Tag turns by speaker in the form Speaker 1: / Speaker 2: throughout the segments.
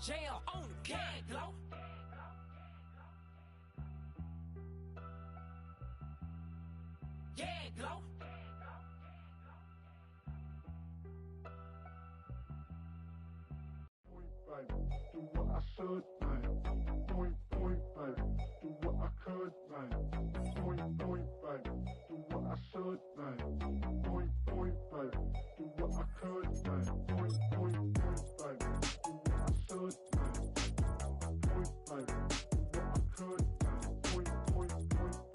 Speaker 1: jail on the gag glow. Gag glow.
Speaker 2: Do what I should, man. Point, baby. Do what I could, man. Point, baby. Do what I should, man. Point, baby. Do what I could, man. Point, baby. Do what I should, man. Point, baby. Do what I could, man. Point,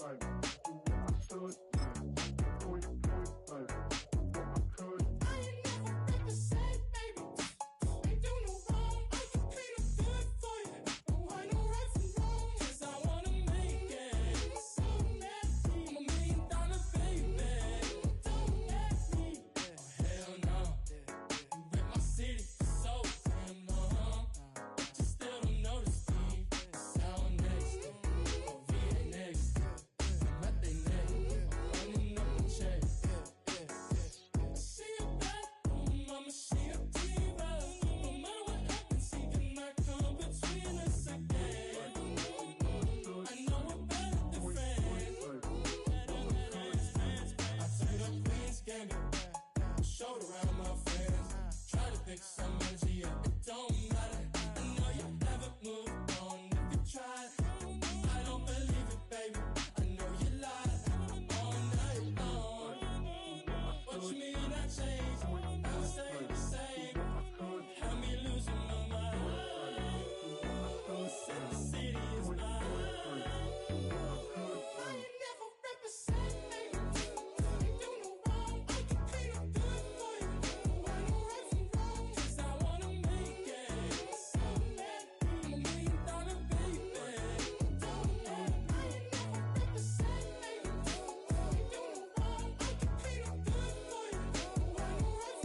Speaker 2: baby. Do what I should, man. Point, baby. Do what I could.
Speaker 3: I ain't never been the same, baby. Ain't do no wrong. I can clean up good for you. Don't want no right from wrong. 'Cause I wanna make it. So nasty. I'm $1 million baby. Don't ask me. Oh hell no. You rip my city so damn long. But you still don't notice me. Sound next. Oh VA next. I'm at they neck. I'm running up the check. She a bad woman, mama, she a diva. No matter what happens, she cannot come between us again. I know we're better than friends. I turned up Queen's Gambit, showed around my friends. Try to pick some energy up, it don't matter. I know you haven't moved on if you tried. I don't believe it, baby. I know you lied all night long. What you mean I changed? I stay the same. Had me losing my mind. Sin City is mine. I ain't never represent, baby. Ain't do no wrong. I can clean up good for you. Don't want no right from wrong. 'Cause I wanna make it. So mad. I'm $1 million baby. Don't let. I ain't never represent, baby. Ain't do no wrong. I can clean up good for you. Don't want no right from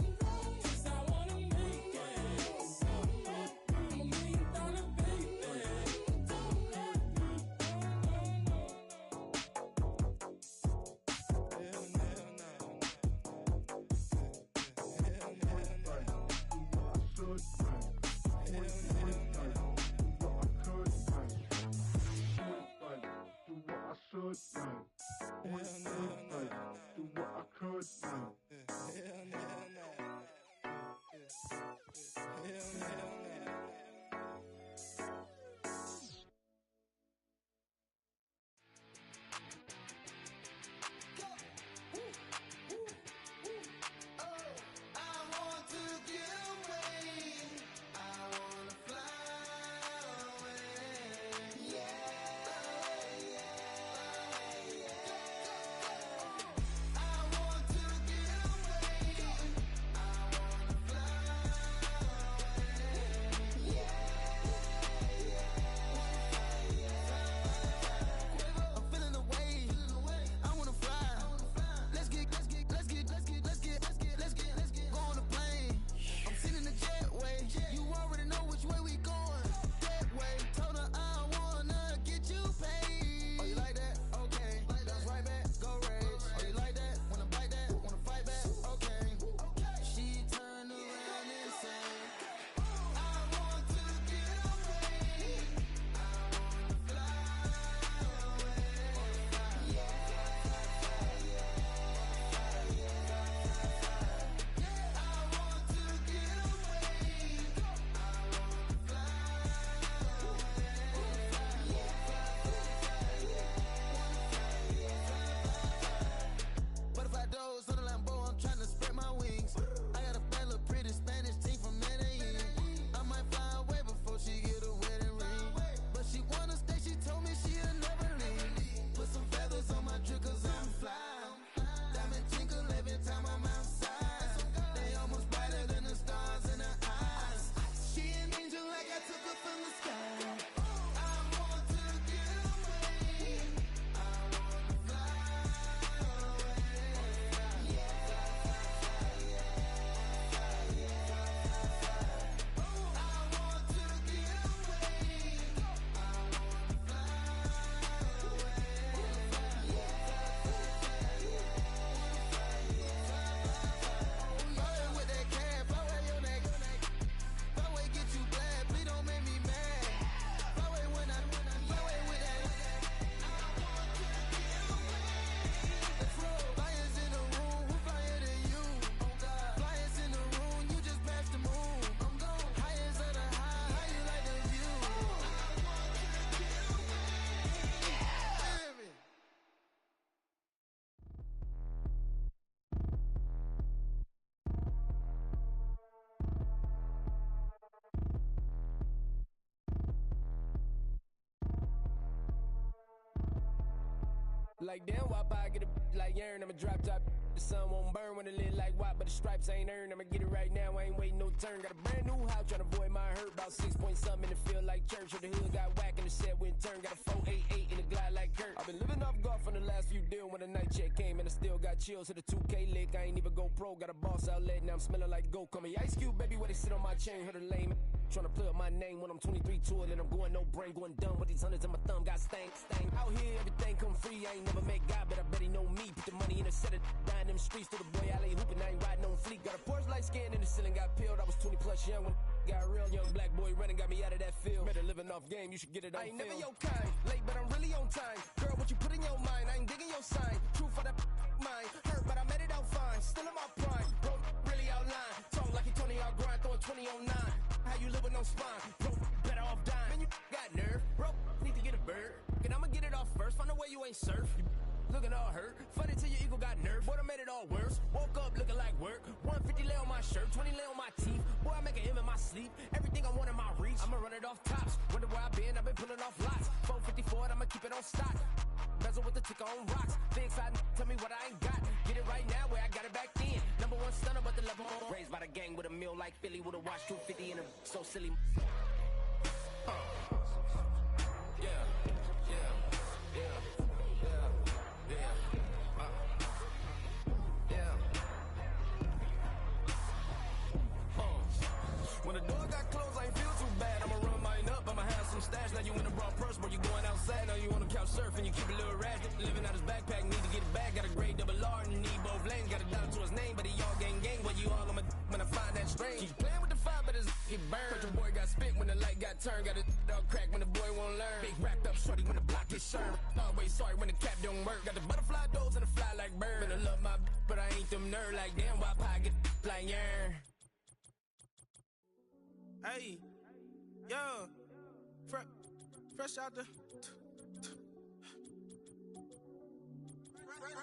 Speaker 1: like damn, why I get a like Aaron? I'm a drop top. The sun won't burn when it lit like what, but the stripes ain't earned. I'ma get it right now, I ain't waiting no turn. Got a brand new house, tryna avoid my hurt. About 6 point something in the field like church. Or the hood got whack and the set went turn. Got a 488 in the glide like Kurt. I've been living off golf on the last few deals. When the night check came and I still got chills. Hit a 2K lick, I ain't even go pro. Got a boss outlet, now I'm smelling like gold. Call me Ice Cube, baby, where they sit on my chain. Heard a lame tryna play up my name when I'm 23 to it. And I'm going no brain, going dumb with these hundreds in my thumb. Got stank. Out here, everything come free. I ain't never met God, but I bet he know me. Put the money in a set of dying them streets. To the boy alley hooping, I ain't riding on fleek. Got a Porsche light skin in the ceiling, got peeled. I was 20 plus young when got real. Young black boy running, got me out of that field. Better living off game, you should get it on film. I ain't never your kind, late but I'm really on time. Girl, what you put in your mind, I ain't digging your sign. True for that mine, hurt but I made it out fine. Still in my prime, bro, really outline. Talk like you Tony out grind, throwing 20 on 9. How you live with no spine, bro, better off dying. Man, you got nerve, bro, need to get a bird. And I'ma get it off first, find a way you ain't surf. You looking all hurt, funny till your ego got nerve. Boy, I made it all worse, woke up looking like work. 150 lay on my shirt, 20 lay on my teeth. Boy, I make an M in my sleep, everything I want in my reach. I'ma run it off tops, wonder where I've been pulling off lots. 454, I'ma keep it on stock. Bezel with the ticker on rocks. Things I tell me what I ain't got. Get it right now where I got it back then. Number one stunner, but the level on. Raised by the gang with a meal like Philly with a watch 250 and a so silly. When the door got closed, I ain't feel too bad. I'ma run mine up, I'ma have some stash. Now you in a broad purse, but you going outside. Now you on the couch surfing, you keep a little rash. Living out his backpack, need to get it back. Got a grade double R and need both lanes. Got a dollar to his name, but he all gang. But you all on my when I find that strange. Keep playing with the fire, but his get burned. But your boy got spit when the light got turned. Got a dog crack when the boy won't learn. Big wrapped up shorty when the block is sharp. Always sorry when the cap don't work. Got the butterfly doors and the fly like bird. And I love my but I ain't them nerd like damn. Why pie get like yarn?
Speaker 4: Hey, yo, fresh out the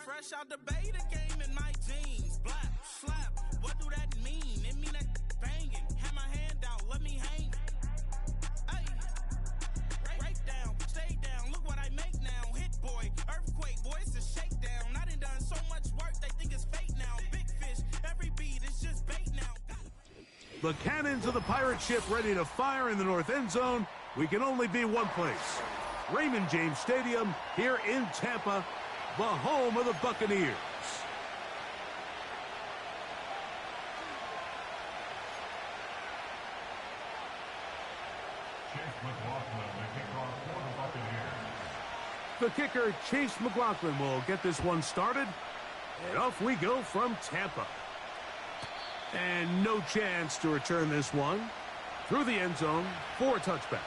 Speaker 4: fresh out the beta game in my jeans. Black, slap, what do that mean? It mean that banging. Have my hand out, let me hang. Hey, break down, stay down. Look what I make now. Hit boy, earthquake, boy, it's a shakedown. I done done so much work, they think it's fake now. Big fish, every beat is just bait now.
Speaker 5: The cannons of the pirate ship ready to fire in the north end zone. We can only be one place. Raymond James Stadium here in Tampa, the home of the Buccaneers. The kicker, Chase McLaughlin, will get this one started. And off we go from Tampa. And no chance to return this one through the end zone for a touchback.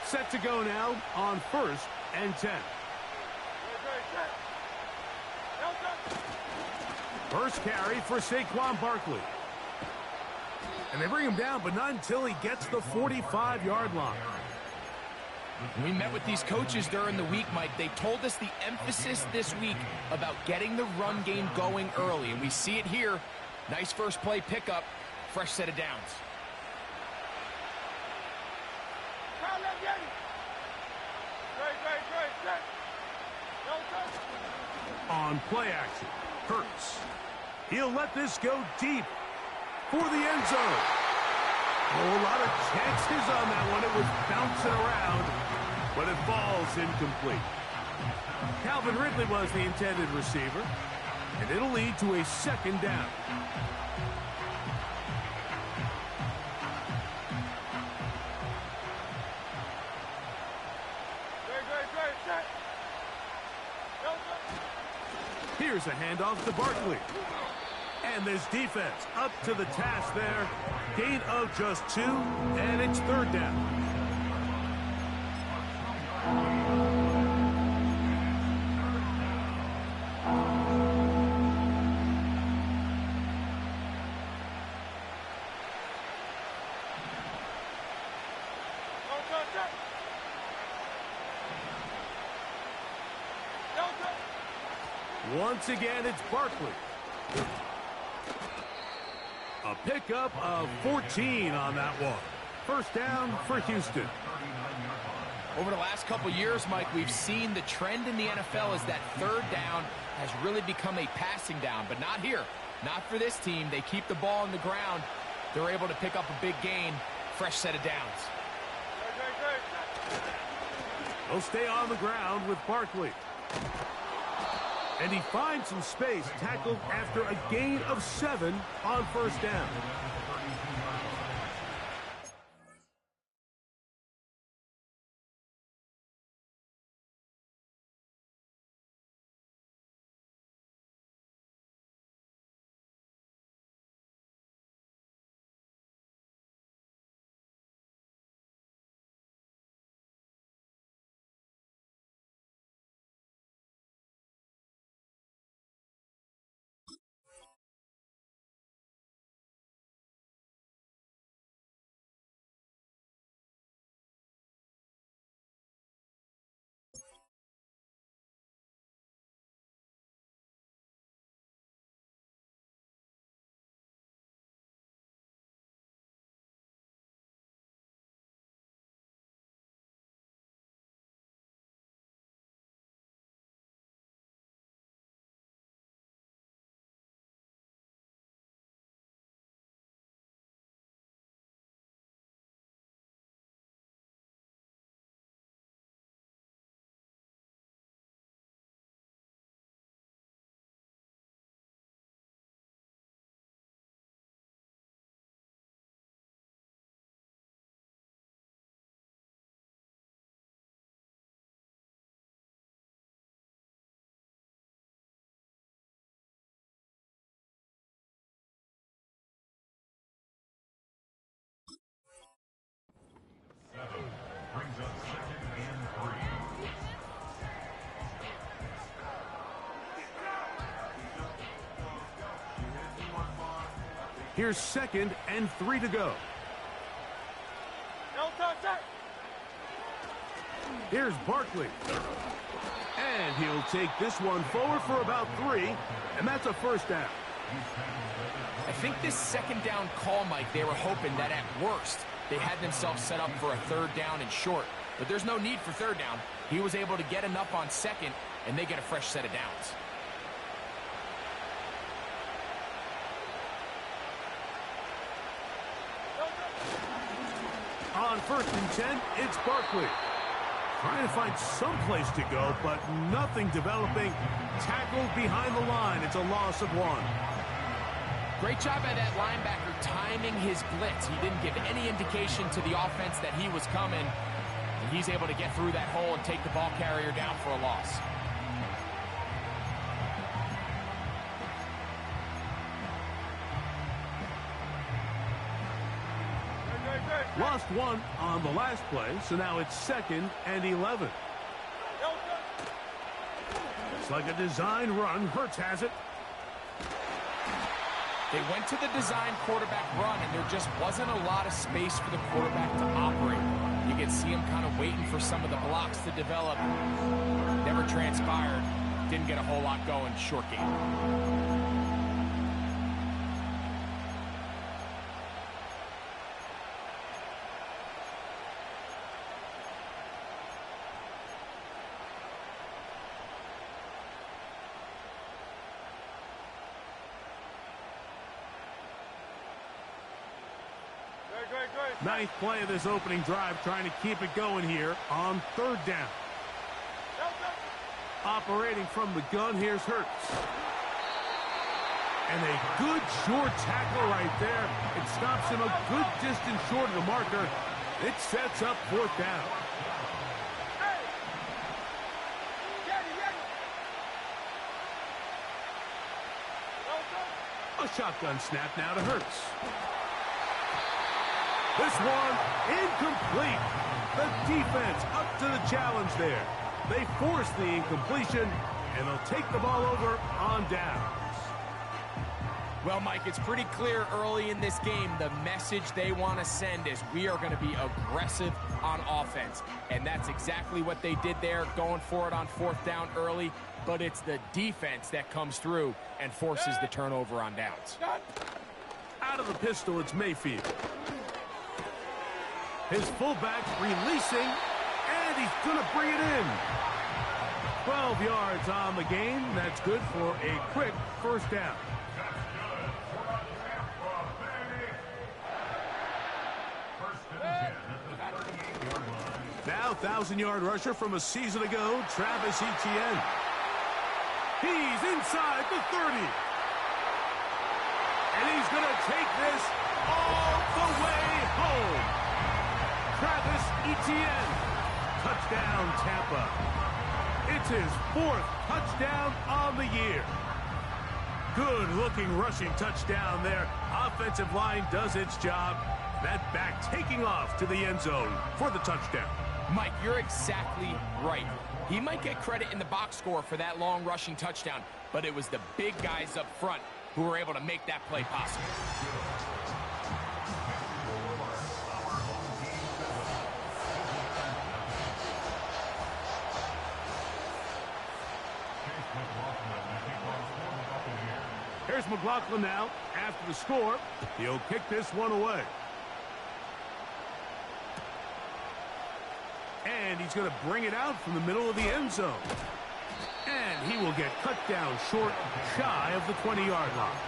Speaker 5: Set to go now on 1st and 10. First carry for Saquon Barkley. And they bring him down, but not until he gets the 45-yard line.
Speaker 6: We met with these coaches during the week, Mike. They told us the emphasis this week about getting the run game going early, and we see it here. Nice first play pickup, fresh set of downs.
Speaker 5: On play action, Hurts. He'll let this go deep for the end zone. Oh, a lot of chances on that one. It was bouncing around, but it falls incomplete. Calvin Ridley was the intended receiver, and it'll lead to a second down. Here's a handoff to Barkley. And this defense up to the task there. Gain of just 2, and it's 3rd down. Once again, it's Barkley. A pickup of 14 on that one. First down for Houston.
Speaker 6: Over the last couple years, Mike, we've seen the trend in the NFL is that third down has really become a passing down, but not here. Not for this team. They keep the ball on the ground. They're able to pick up a big gain. Fresh set of downs.
Speaker 5: They'll stay on the ground with Barkley. And he finds some space, tackled after a gain of 7 on first down. Here's 2nd and 3 to go. Here's Barkley. And he'll take this one forward for about 3, and that's a first down.
Speaker 6: I think this second down call, Mike, they were hoping that at worst they had themselves set up for a third down and short. But there's no need for third down. He was able to get enough on second, and they get a fresh set of downs.
Speaker 5: On 1st and 10, it's Barkley. Trying to find some place to go, but nothing developing. Tackled behind the line. It's a loss of 1.
Speaker 6: Great job by that linebacker timing his blitz. He didn't give any indication to the offense that he was coming. And he's able to get through that hole and take the ball carrier down for a loss.
Speaker 5: Lost 1 on the last play, so now it's 2nd and 11. It's like a design run. Hurts has it.
Speaker 6: They went to the design quarterback run, and there just wasn't a lot of space for the quarterback to operate. You can see him kind of waiting for some of the blocks to develop. Never transpired. Didn't get a whole lot going. Short game.
Speaker 5: Ninth play of this opening drive, trying to keep it going here on 3rd down. Operating from the gun, here's Hurts. And a good short tackle right there. It stops him a good distance short of the marker. It sets up 4th down. A shotgun snap now to Hurts. This one, incomplete. The defense up to the challenge there. They force the incompletion, and they'll take the ball over on downs.
Speaker 6: Well, Mike, it's pretty clear early in this game the message they want to send is we are going to be aggressive on offense. And that's exactly what they did there, going for it on 4th down early. But it's the defense that comes through and forces the turnover on downs.
Speaker 5: Out of the pistol, it's Mayfield. His fullback releasing, and he's going to bring it in. 12 yards on the game. That's good for a quick first down. Now, 1,000-yard rusher from a season ago, Travis Etienne. He's inside the 30. And he's going to take this all the way home. Travis Etienne. Touchdown, Tampa. It's his 4th touchdown on the year. Good-looking rushing touchdown there. Offensive line does its job. That back taking off to the end zone for the touchdown.
Speaker 6: Mike, you're exactly right. He might get credit in the box score for that long rushing touchdown, but it was the big guys up front who were able to make that play possible.
Speaker 5: Here's McLaughlin now. After the score, he'll kick this one away. And he's going to bring it out from the middle of the end zone. And he will get cut down short, shy of the 20-yard line.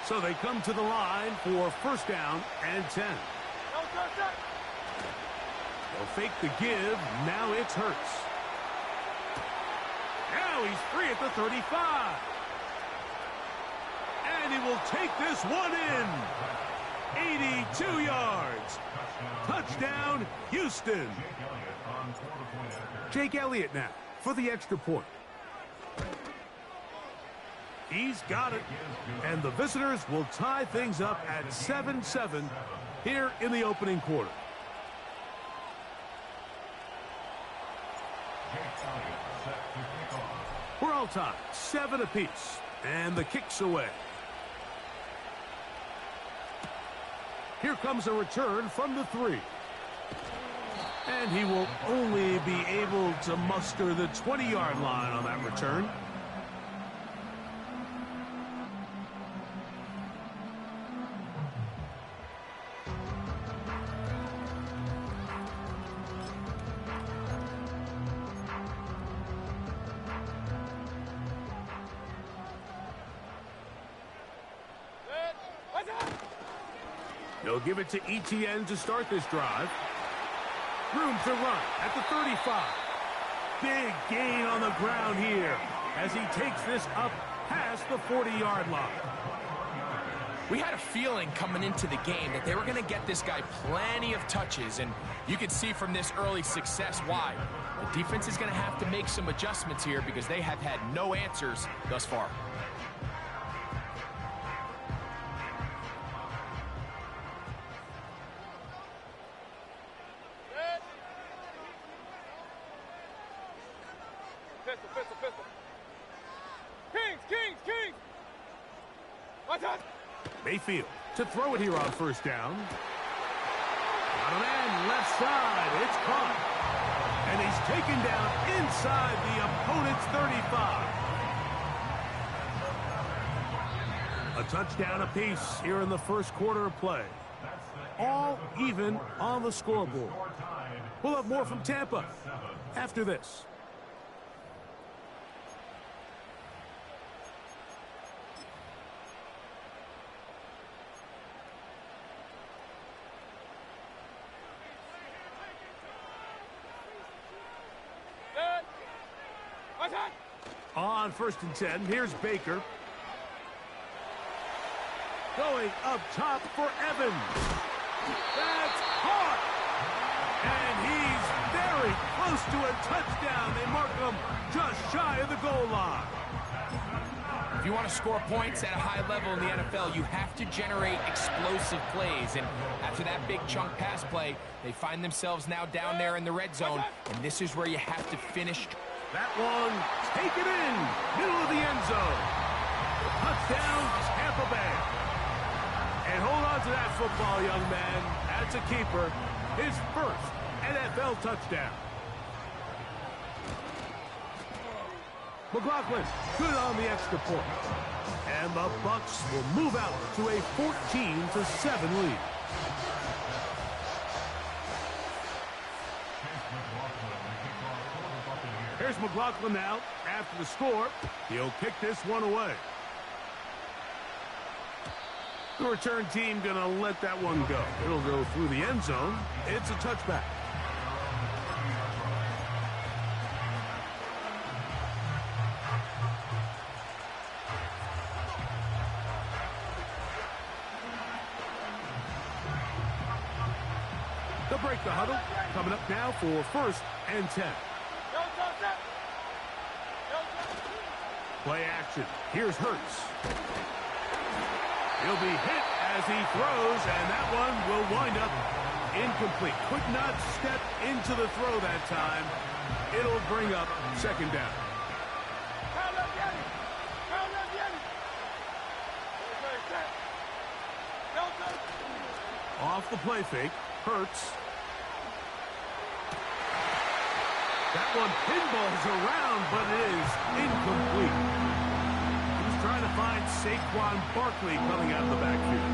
Speaker 5: So they come to the line for first down and 10. They'll fake the give. Now it's Hurts. Now he's free at the 35. And he will take this one in. 82 yards. Touchdown, Houston. Jake Elliott now for the extra point. He's got it. And the visitors will tie things up at 7-7 here in the opening quarter. We're all tied, 7 apiece. And the kick's away. Here comes a return from the 3. And he will only be able to muster the 20-yard line on that return. They'll give it to Etienne to start this drive. Room to run at the 35. Big gain on the ground here as he takes this up past the 40-yard line.
Speaker 6: We had a feeling coming into the game that they were going to get this guy plenty of touches, and you can see from this early success why. The defense is going to have to make some adjustments here because they have had no answers thus far.
Speaker 5: Mayfield to throw it here on first down. Got a man left side. It's caught. And he's taken down inside the opponent's 35. A touchdown apiece here in the first quarter of play. All even on the scoreboard. We'll have more from Tampa after this. On 1st and 10, here's Baker. Going up top for Evans. That's caught. And he's very close to a touchdown. They mark him just shy of the goal line.
Speaker 6: If you want to score points at a high level in the NFL, you have to generate explosive plays. And after that big chunk pass play, they find themselves now down there in the red zone, and this is where you have to finish.
Speaker 5: That one, take it in, middle of the end zone. Touchdown, Tampa Bay. And hold on to that football, young man. That's a keeper. His first NFL touchdown. McLaughlin, good on the extra point. And the Bucs will move out to a 14-7 lead. Here's McLaughlin now. After the score, he'll kick this one away. The return team going to let that one go. It'll go through the end zone. It's a touchback. They'll break the huddle. Coming up now for 1st and 10. Play action. Here's Hurts. He'll be hit as he throws, and that one will wind up incomplete. Could not step into the throw that time. It'll bring up 2nd down. Off the play fake, Hurts. That one pinballs around, but it is incomplete. He's trying to find Saquon Barkley coming out of the backfield.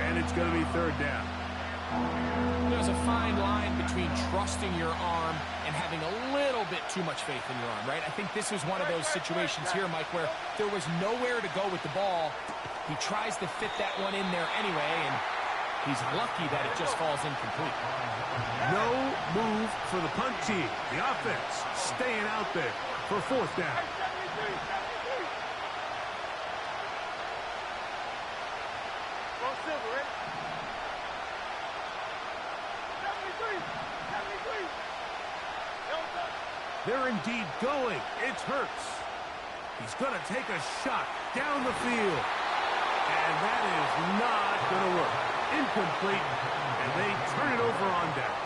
Speaker 5: And it's going to be 3rd down.
Speaker 6: There's a fine line between trusting your arm and having a little bit too much faith in your arm, right? I think this was one of those situations here, Mike, where there was nowhere to go with the ball. He tries to fit that one in there anyway, and he's lucky that it just falls incomplete.
Speaker 5: No move for the punt team. The offense staying out there for 4th down. They're indeed going. It's Hurts. He's going to take a shot down the field. And that is not going to work. Incomplete. And they turn it over on down.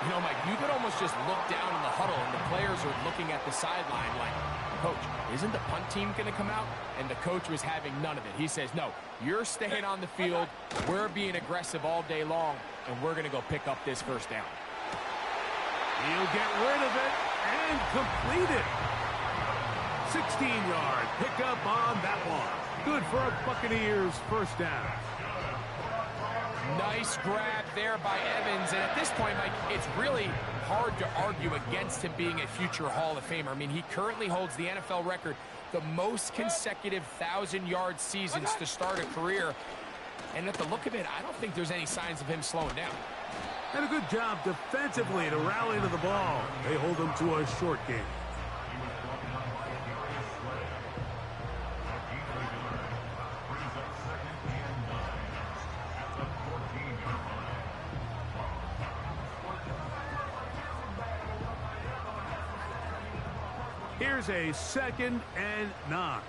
Speaker 6: You know, Mike, you could almost just look down in the huddle, and the players are looking at the sideline like, Coach, isn't the punt team going to come out? And the coach was having none of it. He says, no, you're staying on the field. We're being aggressive all day long, and we're going to go pick up this 1st down.
Speaker 5: He'll get rid of it and complete it. 16-yard pickup on that one. Good for a Buccaneers 1st down.
Speaker 6: Nice grab there by Evans, and at this point, Mike, it's really hard to argue against him being a future Hall of Famer. I mean, he currently holds the NFL record, the most consecutive 1,000-yard seasons to start a career, and at the look of it, I don't think there's any signs of him slowing down.
Speaker 5: And a good job defensively to rally to the ball. They hold him to a short game. Here's a 2nd and 9.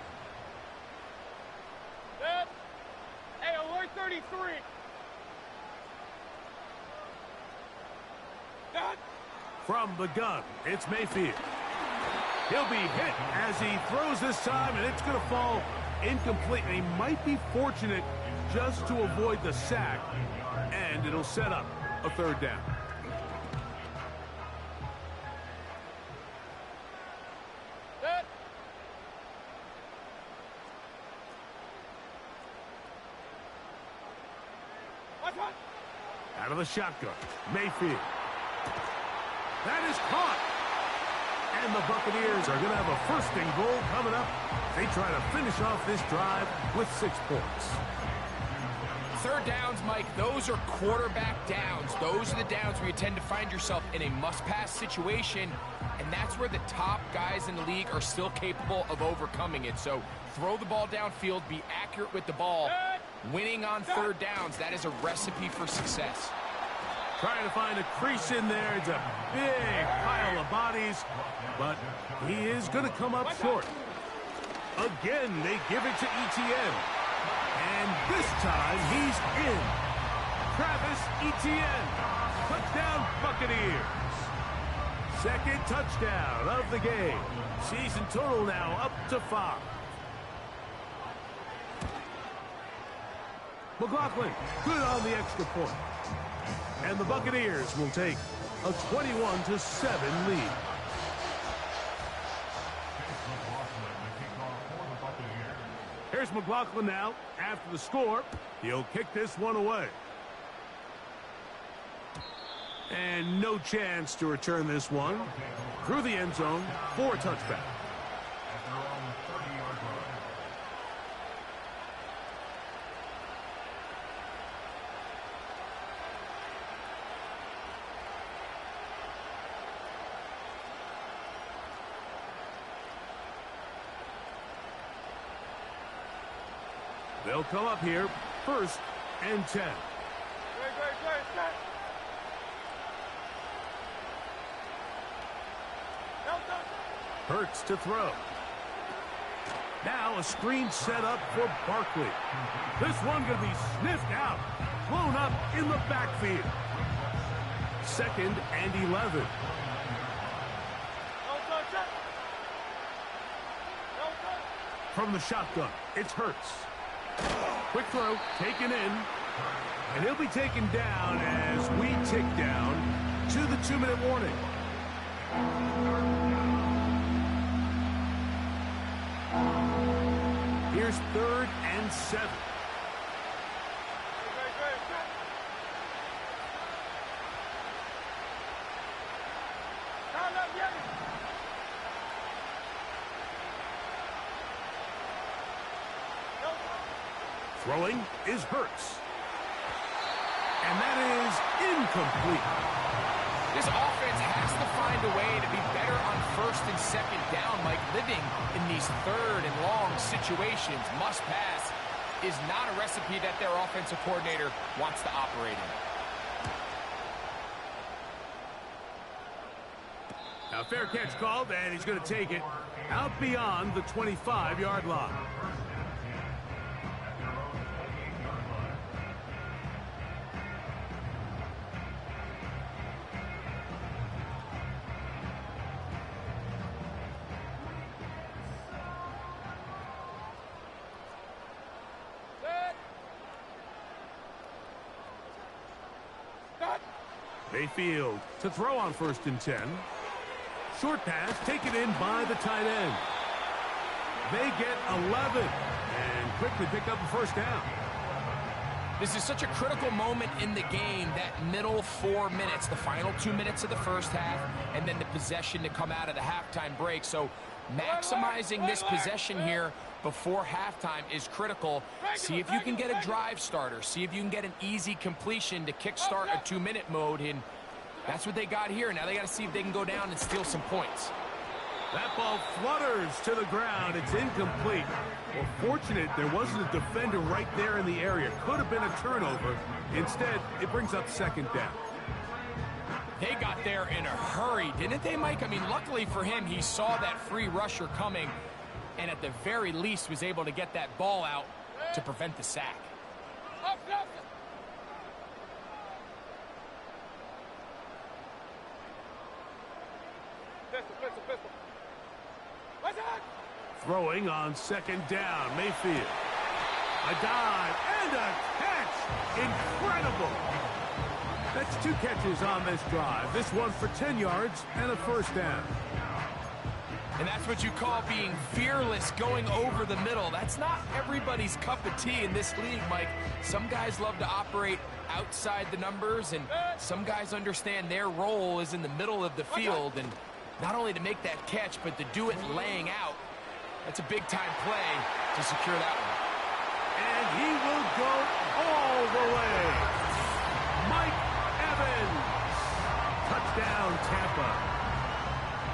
Speaker 7: Hey, alert 33.
Speaker 5: From the gun, it's Mayfield. He'll be hit as he throws this time, and it's going to fall incomplete. And he might be fortunate just to avoid the sack, and it'll set up a 3rd down. Out of the shotgun, Mayfield. That is caught. And the Buccaneers are going to have a 1st and goal coming up. They try to finish off this drive with 6 points.
Speaker 6: 3rd downs, Mike, those are quarterback downs. Those are the downs where you tend to find yourself in a must-pass situation, and that's where the top guys in the league are still capable of overcoming it. So throw the ball downfield, be accurate with the ball. Winning on 3rd downs, that is a recipe for success.
Speaker 5: Trying to find a crease in there. It's a big pile of bodies, but he is going to come up short. Again, they give it to ETN. And this time, he's in. Travis Etienne. Touchdown, Buccaneers. Second touchdown of the game. Season total now up to 5. McLaughlin, good on the extra point. And the Buccaneers will take a 21-7 lead. Here's McLaughlin now. After the score, he'll kick this one away. And no chance to return this one. Through the end zone for a touchback. They'll come up here, 1st and 10. Hurts to throw. Now a screen set up for Barkley. This one going to be sniffed out. Blown up in the backfield. 2nd and 11. From the shotgun, it's Hurts. Quick throw, taken in. And he'll be taken down as we tick down to the 2-minute warning. Here's 3rd and 7. Throwing is Hurts. And that is incomplete.
Speaker 6: This offense has to find a way to be better on 1st and 2nd down, Mike. Living in these 3rd and long situations, must pass, is not a recipe that their offensive coordinator wants to operate in.
Speaker 5: Now, fair catch called, and he's going to take it out beyond the 25-yard line. Mayfield to throw on 1st and 10. Short pass taken in by the tight end. They get 11 and quickly pick up a 1st down.
Speaker 6: This is such a critical moment in the game, that middle 4 minutes, the final 2 minutes of the first half, and then the possession to come out of the halftime break. So maximizing this possession here before halftime is critical. See if you can get a drive starter. See if you can get an easy completion to kickstart a 2-minute mode. And that's what they got here. Now they got to see if they can go down and steal some points.
Speaker 5: That ball flutters to the ground. It's incomplete. Well, fortunate there wasn't a defender right there in the area. Could have been a turnover. Instead, it brings up 2nd down.
Speaker 6: They got there in a hurry, didn't they, Mike? I mean, luckily for him, he saw that free rusher coming and at the very least was able to get that ball out to prevent the sack.
Speaker 5: Throwing on 2nd down, Mayfield. A dive and a catch. Incredible. That's 2 catches on this drive. This one for 10 yards and a 1st down.
Speaker 6: And that's what you call being fearless, going over the middle. That's not everybody's cup of tea in this league, Mike. Some guys love to operate outside the numbers, and some guys understand their role is in the middle of the field. And not only to make that catch, but to do it laying out. That's a big-time play to secure that one.
Speaker 5: And he will go all the way. Mike Evans. Touchdown, Tampa.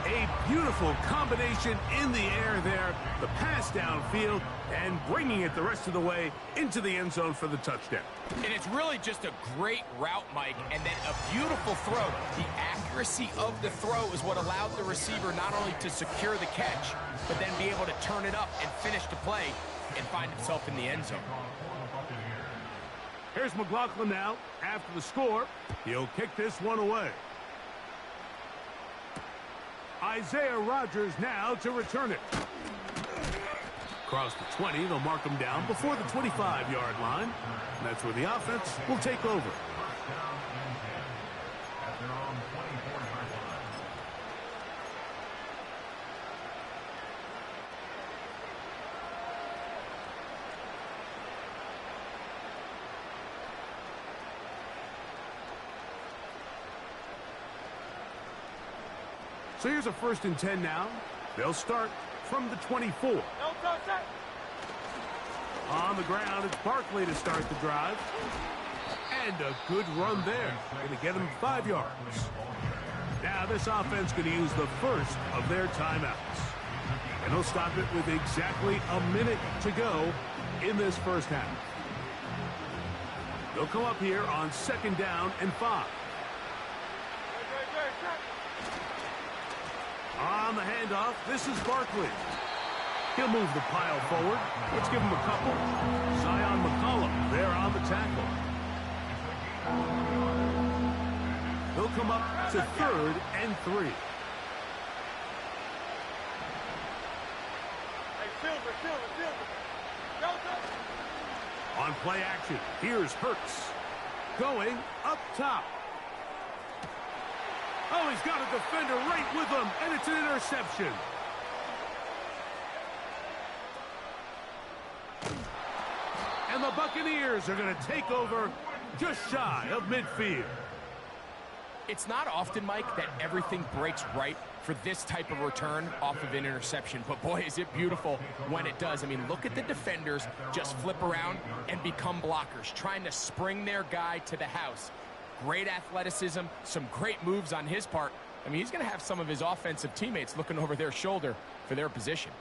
Speaker 5: A beautiful combination in the air there, the pass downfield, and bringing it the rest of the way into the end zone for the touchdown.
Speaker 6: And it's really just a great route, Mike, and then a beautiful throw. The accuracy of the throw is what allowed the receiver not only to secure the catch, but then be able to turn it up and finish the play and find himself in the end zone.
Speaker 5: Here's McLaughlin now. After the score, he'll kick this one away. Isaiah Rodgers now to return it. Across the 20, they'll mark him down before the 25-yard line. And that's where the offense will take over. So here's a 1st and 10 now. They'll start from the 24. On the ground, it's Barkley to start the drive. And a good run there. Going to get him 5 yards. Now this offense going to use the first of their timeouts. And they'll stop it with exactly a minute to go in this first half. They'll come up here on 2nd down and 5. On the handoff, this is Barkley. He'll move the pile forward. Let's give him a couple. Zion McCollum there on the tackle. They'll come up to 3rd and 3. On play action, here's Hurts. Going up top. Oh, he's got a defender right with him, and it's an interception. And the Buccaneers are going to take over just shy of midfield.
Speaker 6: It's not often, Mike, that everything breaks right for this type of return off of an interception. But, boy, is it beautiful when it does. I mean, look at the defenders just flip around and become blockers, trying to spring their guy to the house. Great athleticism, some great moves on his part. I mean, he's going to have some of his offensive teammates looking over their shoulder for their position.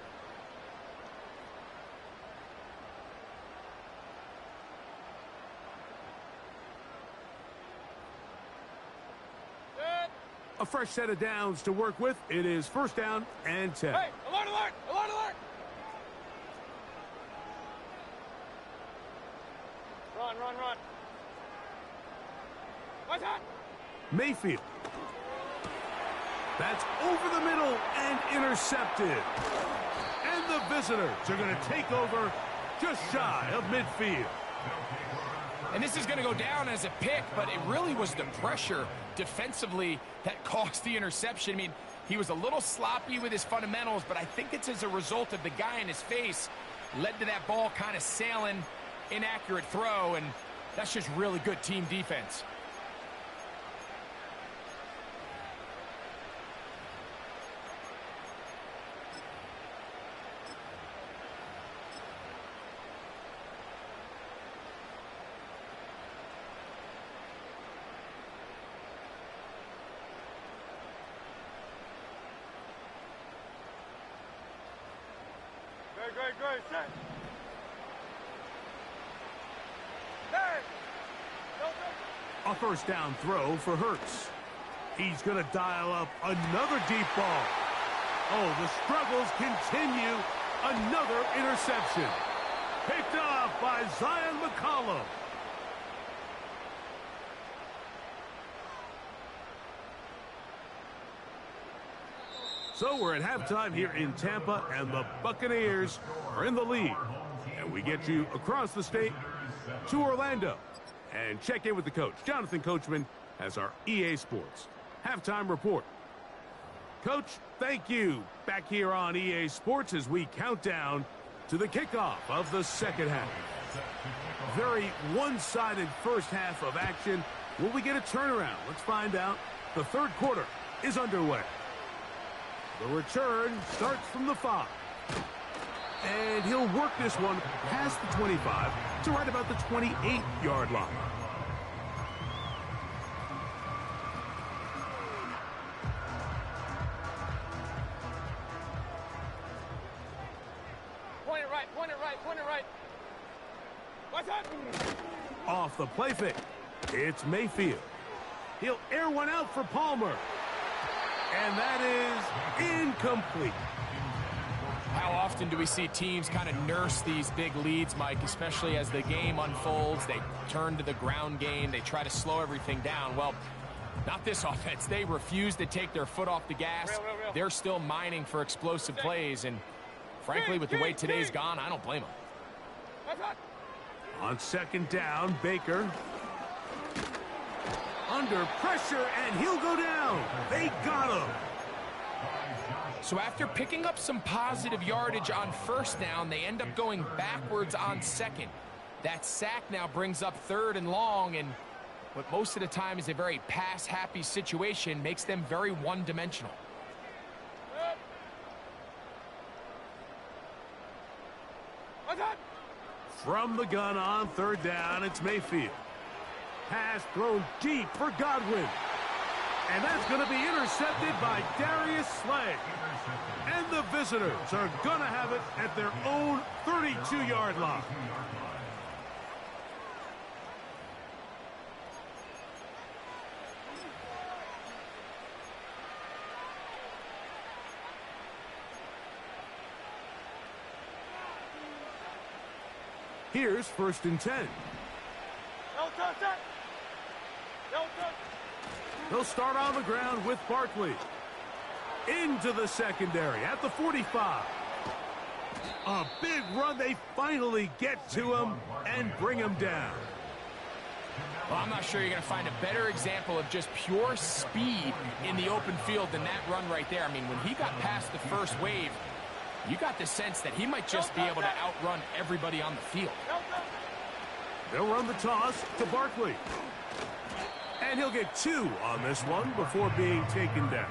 Speaker 5: A fresh set of downs to work with. It is 1st down and 10.
Speaker 7: Hey, alert, alert, alert, alert! Run, run, run. What's that?
Speaker 5: Mayfield. That's over the middle and intercepted. And the visitors are going to take over just shy of midfield.
Speaker 6: And this is going to go down as a pick, but it really was the pressure defensively that caused the interception. I mean, he was a little sloppy with his fundamentals, but I think it's as a result of the guy in his face led to that ball kind of sailing, inaccurate throw, and that's just really good team defense.
Speaker 7: Great, set. Hey!
Speaker 5: A 1st down throw for Hurts. He's going to dial up another deep ball. Oh, the struggles continue. Another interception. Picked off by Zion McCollum. So we're at halftime here in Tampa, and the Buccaneers are in the lead. And we get you across the state to Orlando. And check in with the coach. Jonathan Coachman has our EA Sports halftime report. Coach, thank you. Back here on EA Sports as we count down to the kickoff of the 2nd half. Very one-sided first half of action. Will we get a turnaround? Let's find out. The 3rd quarter is underway. The return starts from the 5. And he'll work this one past the 25 to right about the 28-yard line.
Speaker 7: right, point it right, point it right. What's up?
Speaker 5: Off the play fake. It's Mayfield. He'll air one out for Palmer. And that is incomplete.
Speaker 6: How often do we see teams kind of nurse these big leads, Mike, especially as the game unfolds? They turn to the ground game. They try to slow everything down. Well, not this offense. They refuse to take their foot off the gas.
Speaker 7: Real.
Speaker 6: They're still mining for explosive plays. And frankly, with the way today's gone, I don't blame them.
Speaker 7: What's up?
Speaker 5: On second down, Baker. Under pressure, and he'll go down. They got him.
Speaker 6: So after picking up some positive yardage on first down, they end up going backwards on second. That sack now brings up third and long, and what most of the time is a very pass-happy situation makes them very one-dimensional.
Speaker 7: What's up?
Speaker 5: From the gun on third down, it's Mayfield. Pass thrown deep for Godwin. And that's going to be intercepted by Darius Slay. And the visitors are going to have it at their own 32-yard line. Here's 1st and 10.
Speaker 7: No touch that. No touch.
Speaker 5: They'll start on the ground with Barkley. Into the secondary at the 45. A big run. They finally get to him and bring him down.
Speaker 6: Well, I'm not sure you're going to find a better example of just pure speed in the open field than that run right there. I mean, when he got past the first wave, you got the sense that he might just be able to outrun everybody on the field.
Speaker 5: They'll run the toss to Barkley. And he'll get 2 on this one before being taken down.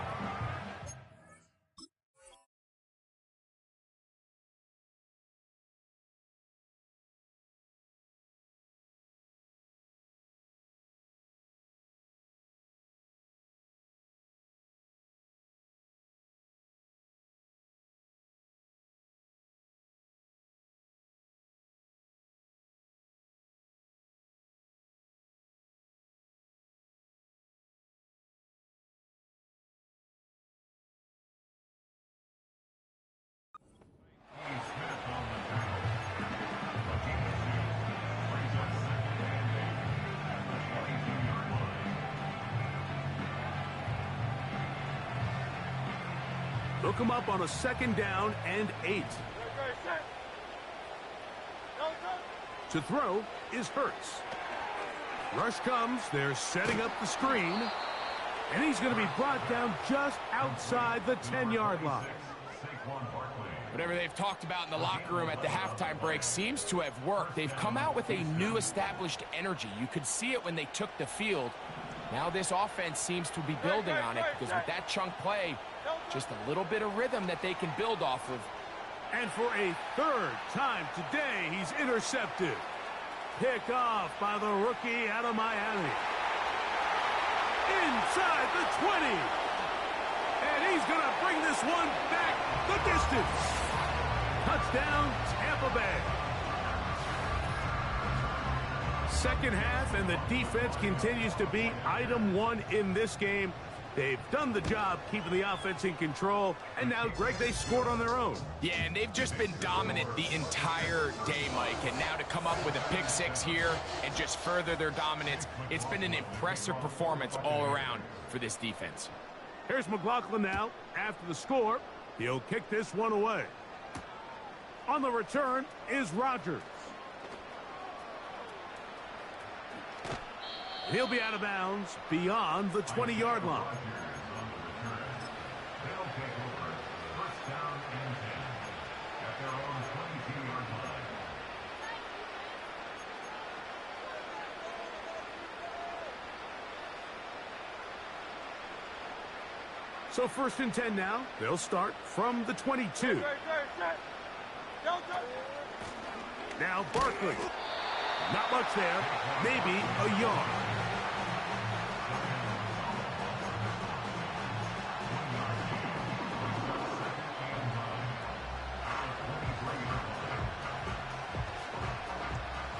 Speaker 5: They'll come up on a 2nd down and 8. To throw is Hurts. Rush comes. They're setting up the screen. And he's going to be brought down just outside the 10-yard line.
Speaker 6: Whatever they've talked about in the locker room at the halftime break seems to have worked. They've come out with a new established energy. You could see it when they took the field. Now this offense seems to be building on it because with that chunk play, just a little bit of rhythm that they can build off of.
Speaker 5: And for a 3rd time today, he's intercepted. Pick off by the rookie out of Miami. Inside the 20. And he's going to bring this one back the distance. Touchdown, Tampa Bay. Second half, and the defense continues to be item 1 in this game. They've done the job keeping the offense in control, and now, Greg, they scored on their own.
Speaker 6: Yeah, and they've just been dominant the entire day, Mike, and now to come up with a pick 6 here and just further their dominance, it's been an impressive performance all around for this defense.
Speaker 5: Here's McLaughlin now. After the score, he'll kick this one away. On the return is Rodgers. He'll be out of bounds beyond the 20-yard line. So 1st and 10 now. They'll start from the 22. Now Barkley. Not much there. Maybe a yard.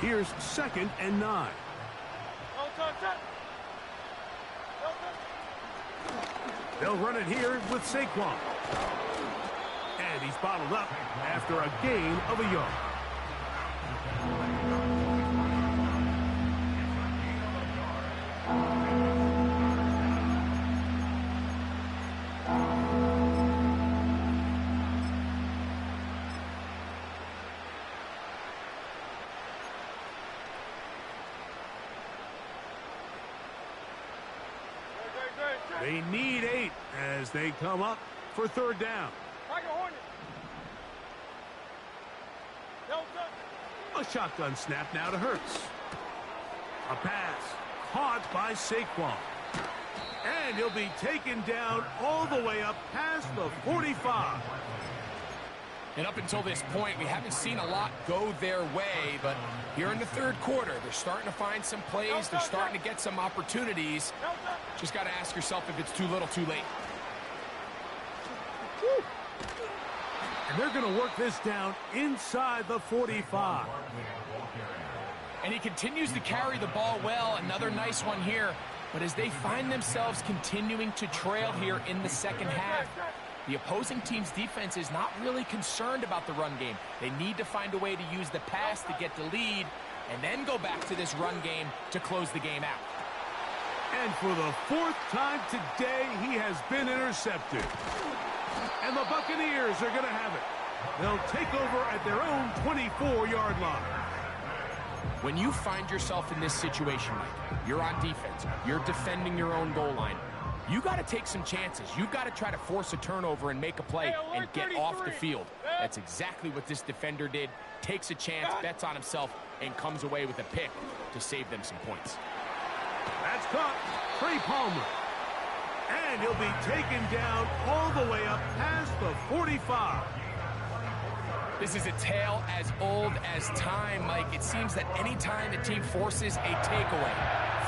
Speaker 5: Here's 2nd and 9. They'll run it here with Saquon. And he's bottled up after a gain of a yard. They need 8 as they come up for 3rd down. A shotgun snap now to Hurts. A pass caught by Saquon. And he'll be taken down all the way up past the 45.
Speaker 6: And up until this point, we haven't seen a lot go their way, but here in the 3rd quarter, they're starting to find some plays. They're starting to get some opportunities. Just got to ask yourself if it's too little, too late.
Speaker 5: And they're going to work this down inside the 45.
Speaker 6: And he continues to carry the ball well. Another nice one here. But as they find themselves continuing to trail here in the 2nd half, the opposing team's defense is not really concerned about the run game. They need to find a way to use the pass to get the lead and then go back to this run game to close the game out.
Speaker 5: And for the 4th time today, he has been intercepted. And the Buccaneers are going to have it. They'll take over at their own 24-yard line.
Speaker 6: When you find yourself in this situation, Mike, you're on defense, you're defending your own goal line, you got to take some chances. You've got to try to force a turnover and make a play and get off the field. That's exactly what this defender did. Takes a chance, bets on himself, and comes away with a pick to save them some points.
Speaker 5: That's caught. Trey Palmer. And he'll be taken down all the way up past the 45.
Speaker 6: This is a tale as old as time, Mike. It seems that any time a team forces a takeaway,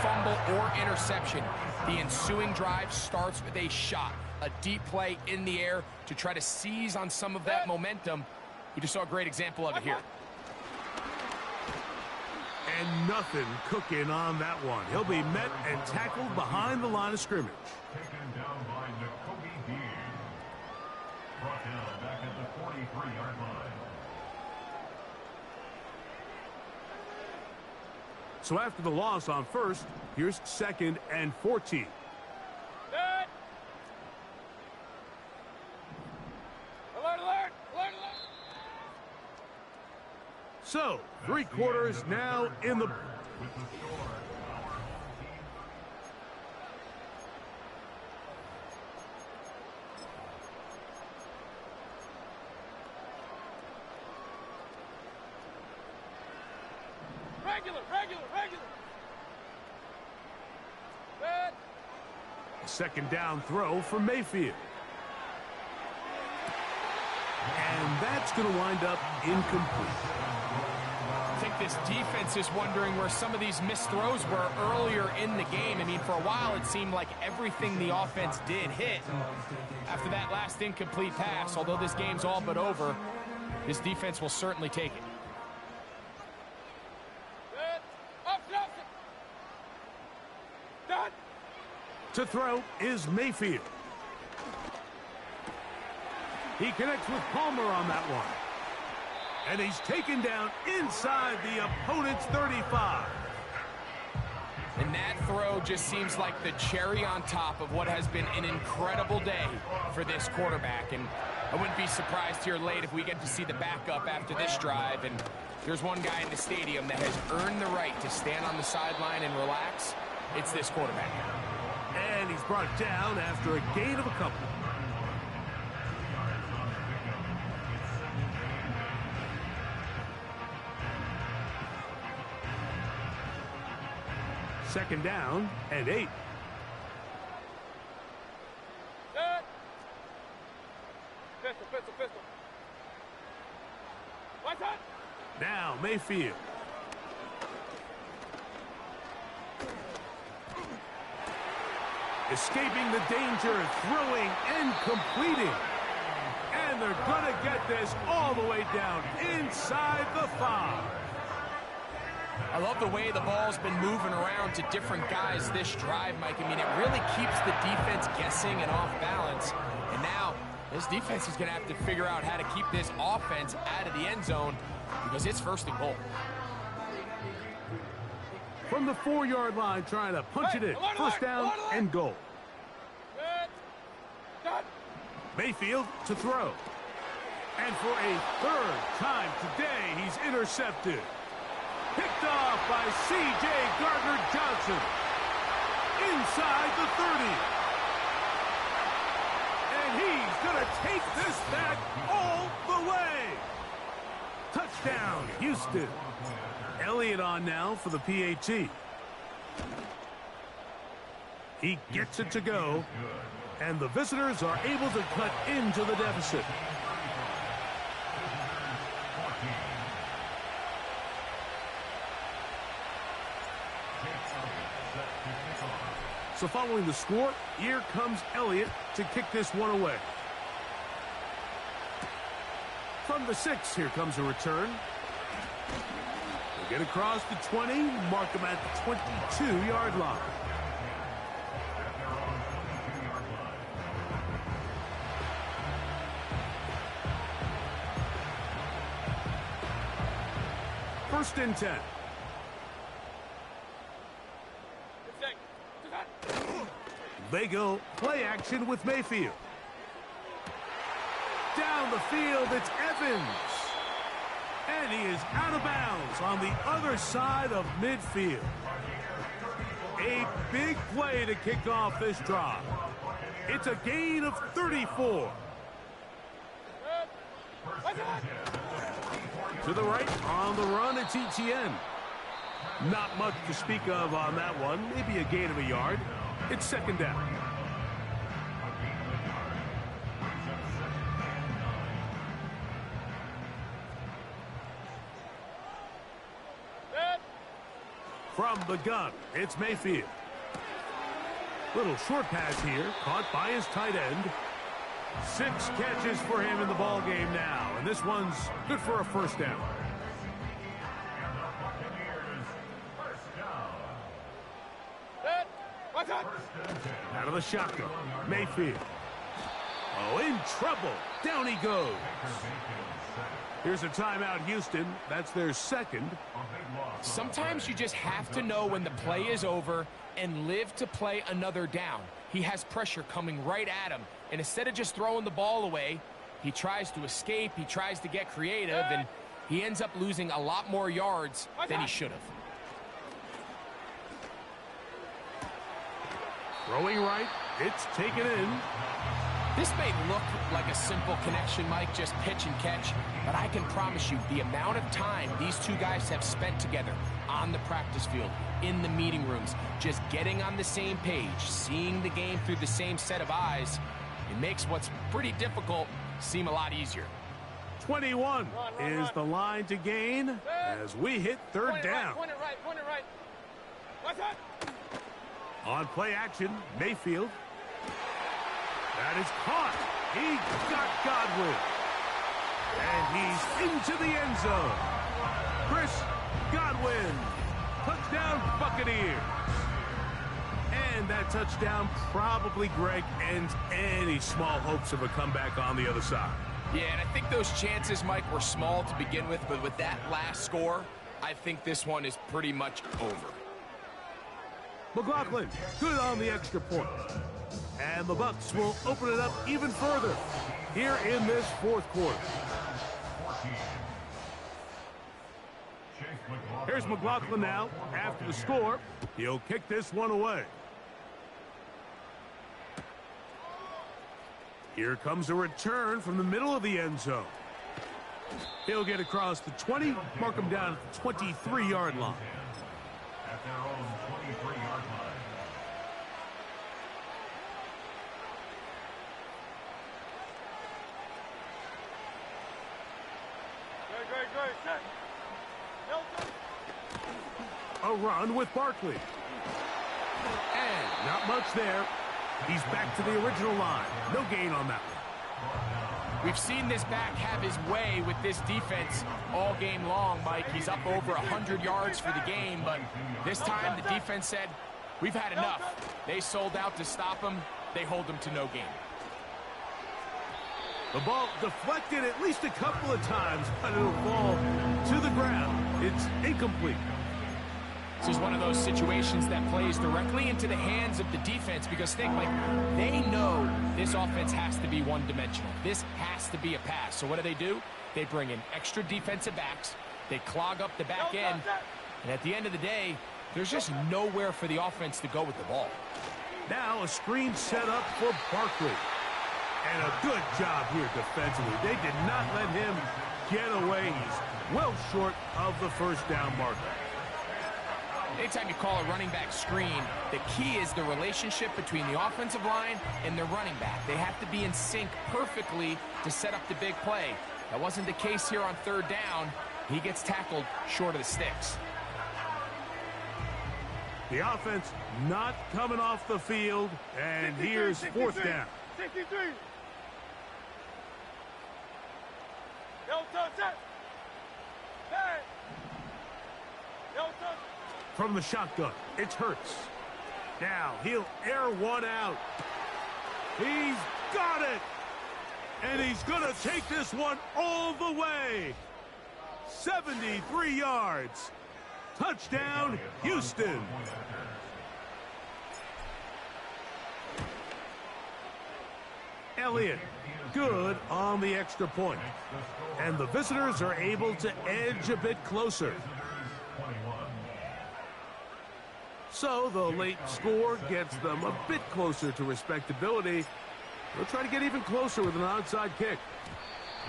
Speaker 6: fumble, or interception, the ensuing drive starts with a shot, a deep play in the air to try to seize on some of that momentum. We just saw a great example of it here.
Speaker 5: And nothing cooking on that one. He'll be met and tackled behind the line of scrimmage.
Speaker 2: Taken down by Jacoby Beard. Brought down back at the 43-yard line.
Speaker 5: So after the loss on 1st, here's 2nd and 14.
Speaker 7: Alert, alert, alert, alert.
Speaker 5: So, 3 quarters now in the...
Speaker 7: Regular.
Speaker 5: A 2nd down throw for Mayfield. And that's going to wind up incomplete.
Speaker 6: I think this defense is wondering where some of these missed throws were earlier in the game. I mean, for a while, it seemed like everything the offense did hit. After that last incomplete pass, although this game's all but over, this defense will certainly take it.
Speaker 5: To throw is Mayfield. He connects with Palmer on that one. And he's taken down inside the opponent's 35.
Speaker 6: And that throw just seems like the cherry on top of what has been an incredible day for this quarterback. And I wouldn't be surprised here late if we get to see the backup after this drive. And there's one guy in the stadium that has earned the right to stand on the sideline and relax. It's this quarterback.
Speaker 5: And he's brought down after a gain of a couple. Second down and 8.
Speaker 7: Pistol. What's up?
Speaker 5: Now Mayfield. Escaping the danger, throwing and completing. And they're going to get this all the way down inside the 5.
Speaker 6: I love the way the ball's been moving around to different guys this drive, Mike. I mean, it really keeps the defense guessing and off balance. And now, this defense is going to have to figure out how to keep this offense out of the end zone because it's first and goal.
Speaker 5: From the 4-yard line, trying to punch it in. First down and goal. Mayfield to throw. And for a third time today, he's intercepted. Picked off by C.J. Gardner-Johnson. Inside the 30. And he's going to take this back all the way. Touchdown, Houston. Elliott on now for the PAT. He gets it to go. And the visitors are able to cut into the deficit. So following the score, here comes Elliott to kick this one away. From the 6, here comes a return. We'll get across the 20, mark him at the 22-yard line. First and 10. They go play action with Mayfield. Down the field, it's Evans. And he is out of bounds on the other side of midfield. A big play to kick off this drive. It's a gain of 34. To the right, on the run, it's ETN. Not much to speak of on that one. Maybe a gain of a yard. It's second down. From the gun, it's Mayfield. Little short pass here, caught by his tight end. 6 catches for him in the ball game now, and this one's good for a first down. Out of the shotgun, Mayfield. Oh, in trouble. Down he goes. Here's a timeout, Houston. That's their second.
Speaker 6: Sometimes you just have to know when the play is over and live to play another down. He has pressure coming right at him, and instead of just throwing the ball away, he tries to escape, he tries to get creative, and he ends up losing a lot more yards than he should have.
Speaker 5: Throwing right, it's taken in.
Speaker 6: This may look like a simple connection, Mike, just pitch and catch, but I can promise you the amount of time these two guys have spent together on the practice field, in the meeting rooms, just getting on the same page, seeing the game through the same set of eyes, it makes what's pretty difficult seem a lot easier.
Speaker 5: 21 is the line to gain as we hit third down.
Speaker 7: Point it right. What's that?
Speaker 5: On play action, Mayfield. That is caught. He got Godwin. And he's into the end zone. Chris Godwin. Touchdown, Buccaneers. And that touchdown probably, Greg, ends any small hopes of a comeback on the other side.
Speaker 6: Yeah, and I think those chances, Mike, were small to begin with, but with that last score, I think this one is pretty much over.
Speaker 5: McLaughlin, good on the extra point. And the Bucs will open it up even further here in this fourth quarter. Here's McLaughlin now. After the score, he'll kick this one away. Here comes a return from the middle of the end zone. He'll get across the 20, mark him down at the 23-yard line.
Speaker 2: At their own 23-yard line.
Speaker 7: Great.
Speaker 5: A run with Barkley. And not much there. He's back to the original line. No gain on that one.
Speaker 6: We've seen this back have his way with this defense all game long, Mike. He's up over 100 yards for the game, but this time the defense said, we've had enough. They sold out to stop him. They hold him to no gain.
Speaker 5: The ball deflected at least a couple of times, but it'll fall to the ground. It's incomplete.
Speaker 6: This is one of those situations that plays directly into the hands of the defense because think, like, they know this offense has to be one-dimensional. This has to be a pass. So what do? They bring in extra defensive backs. They clog up the back end. And at the end of the day, there's just nowhere for the offense to go with the ball.
Speaker 5: Now a screen set up for Barkley. And a good job here defensively. They did not let him get away. He's well short of the first down marker.
Speaker 6: Anytime you call a running back screen, the key is the relationship between the offensive line and the running back. They have to be in sync perfectly to set up the big play. That wasn't the case here on third down. He gets tackled short of the sticks.
Speaker 5: The offense not coming off the field, and here's fourth down.
Speaker 7: 63. Yo, touch it. Hey. Yo, touch.
Speaker 5: From the shotgun, it's Hurts. Now he'll air one out. He's got it. And he's going to take this one all the way. 73 yards. Touchdown, Houston. Elliott, good on the extra point. And the visitors are able to edge a bit closer. So the late score gets them a bit closer to respectability. They'll try to get even closer with an onside kick.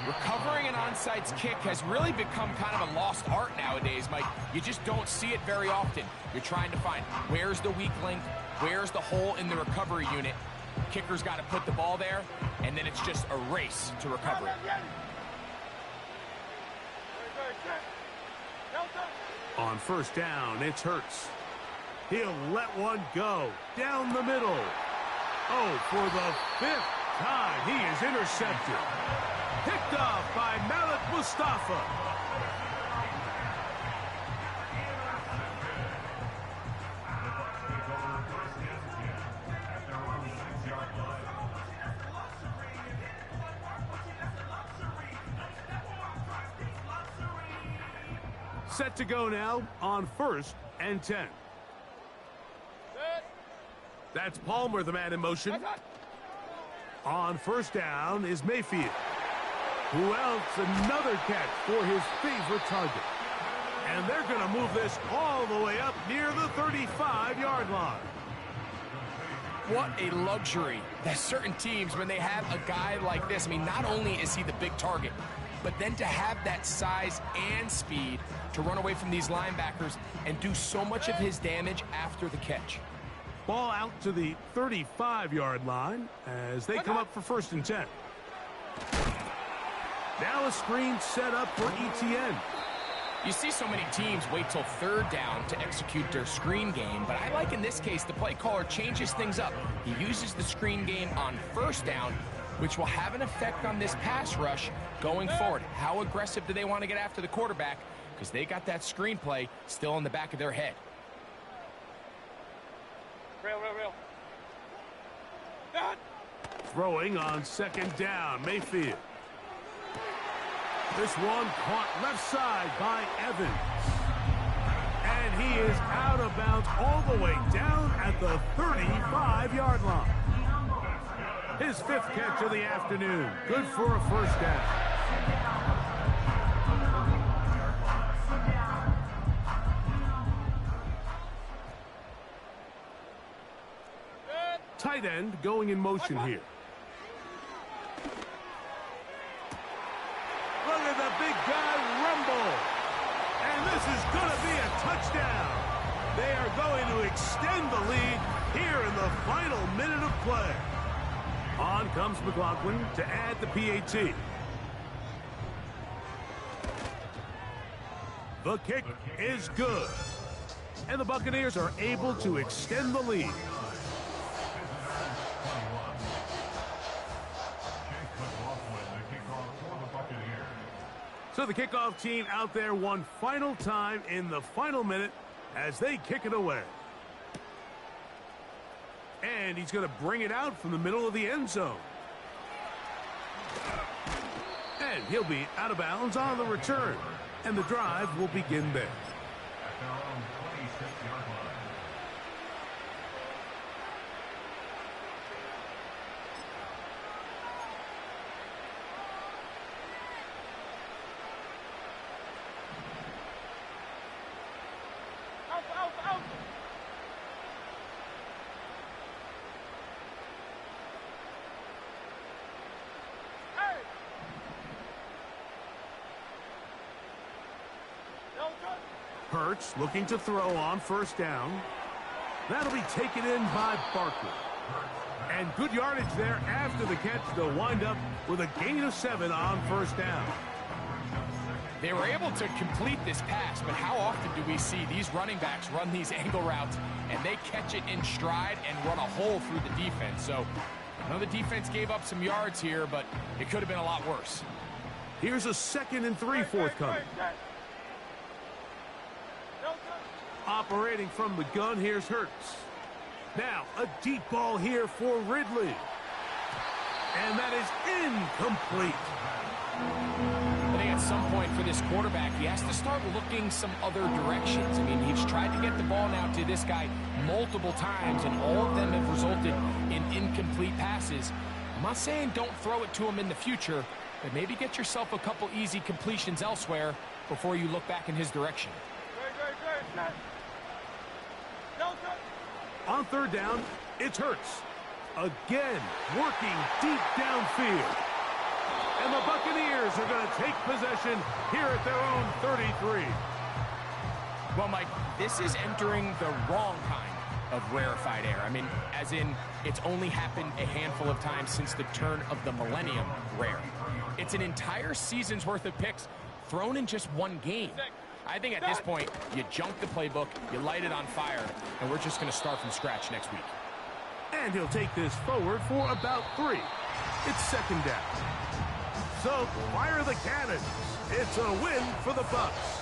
Speaker 6: Recovering an onside kick has really become kind of a lost art nowadays, Mike. You just don't see it very often. You're trying to find where's the weak link, where's the hole in the recovery unit. Kicker's got to put the ball there, and then it's just a race to recover it.
Speaker 5: On first down, it's Hurts. He'll let one go down the middle. Oh, for the fifth time, he is intercepted. Picked off by Malik Mustafa. Set to go now on 1st and 10. That's Palmer, the man in motion. On first down is Mayfield. Who else? Another catch for his favorite target. And they're going to move this all the way up near the 35-yard line.
Speaker 6: What a luxury that certain teams, when they have a guy like this, I mean, not only is he the big target, but then to have that size and speed to run away from these linebackers and do so much of his damage after the catch.
Speaker 5: Ball out to the 35-yard line as they come up for 1st and 10. Now a screen set up for ETN.
Speaker 6: You see so many teams wait till third down to execute their screen game, but I like in this case the play caller changes things up. He uses the screen game on first down, which will have an effect on this pass rush going forward. How aggressive do they want to get after the quarterback? Because they got that screen play still in the back of their head.
Speaker 7: Real.
Speaker 5: Throwing on 2nd down, Mayfield. This one caught left side by Evans. And he is out of bounds all the way down at the 35-yard line. His 5th catch of the afternoon. Good for a 1st down. Tight end going in motion here. Look at the big guy rumble. And this is going to be a touchdown. They are going to extend the lead here in the final minute of play. On comes McLaughlin to add the PAT. The kick is good. And the Buccaneers are able to extend the lead. So the kickoff team out there one final time in the final minute as they kick it away. And he's going to bring it out from the middle of the end zone. And he'll be out of bounds on the return. And the drive will begin there. Hurts looking to throw on first down. That'll be taken in by Barkley. And good yardage there after the catch. They'll wind up with a gain of 7 on first down.
Speaker 6: They were able to complete this pass, but how often do we see these running backs run these angle routes and they catch it in stride and run a hole through the defense? So I know the defense gave up some yards here, but it could have been a lot worse.
Speaker 5: Here's a 2nd and 3 forthcoming. Operating from the gun, here's Hurts. Now, a deep ball here for Ridley. And that is incomplete.
Speaker 6: I think at some point for this quarterback, he has to start looking some other directions. I mean, he's tried to get the ball now to this guy multiple times, and all of them have resulted in incomplete passes. I'm not saying don't throw it to him in the future, but maybe get yourself a couple easy completions elsewhere before you look back in his direction.
Speaker 5: On third down, it's Hurts. Again, working deep downfield. And the Buccaneers are going to take possession here at their own 33.
Speaker 6: Well, Mike, this is entering the wrong kind of rarefied air. I mean, as in, it's only happened a handful of times since the turn of the millennium rare. It's an entire season's worth of picks thrown in just one game. I think at this point, you junk the playbook, you light it on fire, and we're just going to start from scratch next week.
Speaker 5: And he'll take this forward for about 3. It's 2nd down. So fire the cannons. It's a win for the Bucs.